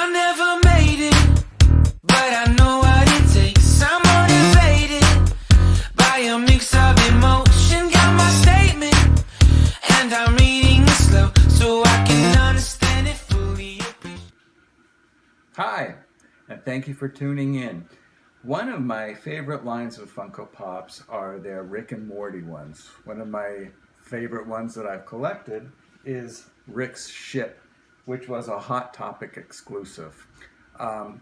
I never made it, but I know what it takes. I'm motivated by a mix of emotion. Got my statement, and I'm reading it slow so I can understand it fully. Hi, and thank you for tuning in. One of my favorite lines of Funko Pops are their Rick and Morty ones. One of my favorite ones that I've collected is Rick's ship, which was a Hot Topic exclusive.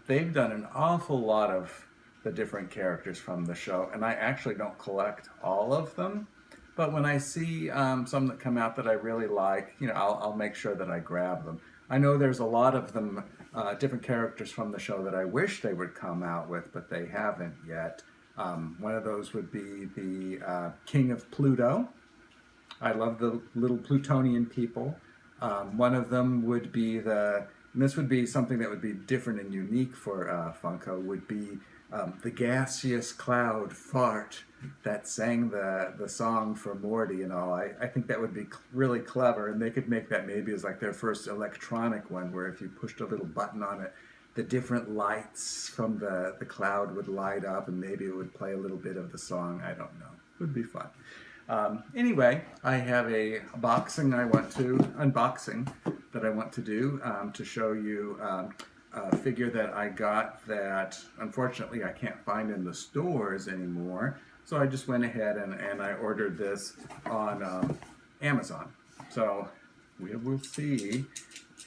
They've done an awful lot of the different characters from the show, and I actually don't collect all of them, but when I see some that come out that I really like, I'll make sure that I grab them. I know there's a lot of them, different characters from the show that I wish they would come out with, but they haven't yet. One of those would be the King of Pluto. I love the little Plutonian people. One of them would be and this would be something that would be different and unique for Funko, would be the gaseous cloud fart that sang the song for Morty and all. I think that would be really clever, and they could make that maybe as like their first electronic one, where if you pushed a little button on it, the different lights from the cloud would light up, and maybe it would play a little bit of the song. I don't know. It would be fun. Anyway, I have a unboxing that I want to do to show you a figure that I got that unfortunately I can't find in the stores anymore. So I just went ahead and I ordered this on Amazon. So we will see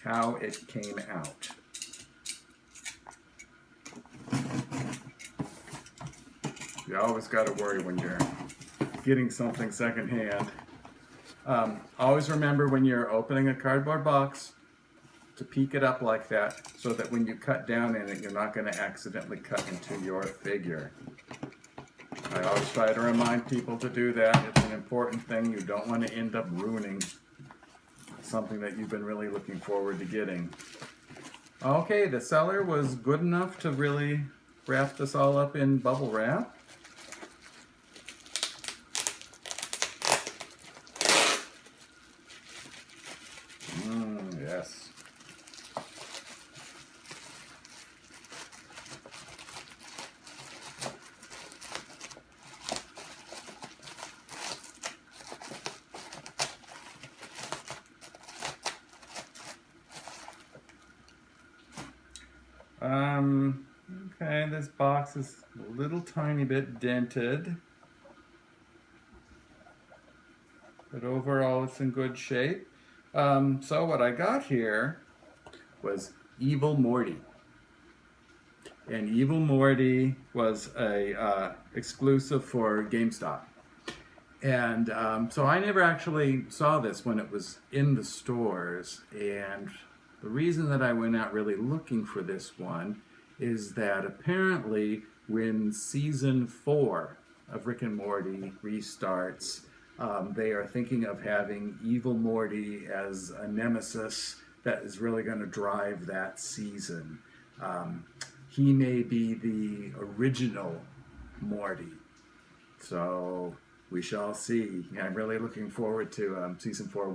how it came out. You always got to worry when you're getting something secondhand. Always remember when you're opening a cardboard box to peek it up like that, so that when you cut down in it, you're not going to accidentally cut into your figure. I always try to remind people to do that. It's an important thing. You don't want to end up ruining something that you've been really looking forward to getting. Okay, the seller was good enough to really wrap this all up in bubble wrap. Yes. Okay, this box is a little tiny bit dented, but overall it's in good shape. So what I got here was Evil Morty. And Evil Morty was a exclusive for GameStop. And so I never actually saw this when it was in the stores. And the reason that I went out really looking for this one is that apparently when season 4 of Rick and Morty restarts, they are thinking of having Evil Morty as a nemesis that is really going to drive that season. He may be the original Morty. So we shall see. I'm really looking forward to season 4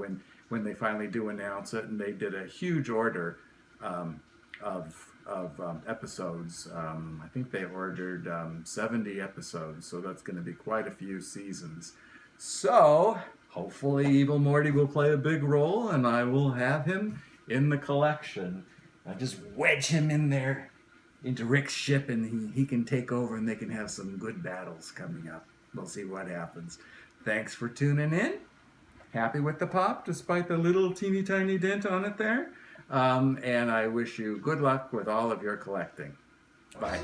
when they finally do announce it. And they did a huge order of episodes. I think they ordered 70 episodes, so that's going to be quite a few seasons. So hopefully Evil Morty will play a big role, and I will have him in the collection. I just wedge him in there into Rick's ship, and he can take over, and they can have some good battles coming up. We'll see what happens. Thanks for tuning in. Happy with the pop, despite the little teeny tiny dent on it there. And I wish you good luck with all of your collecting. Bye.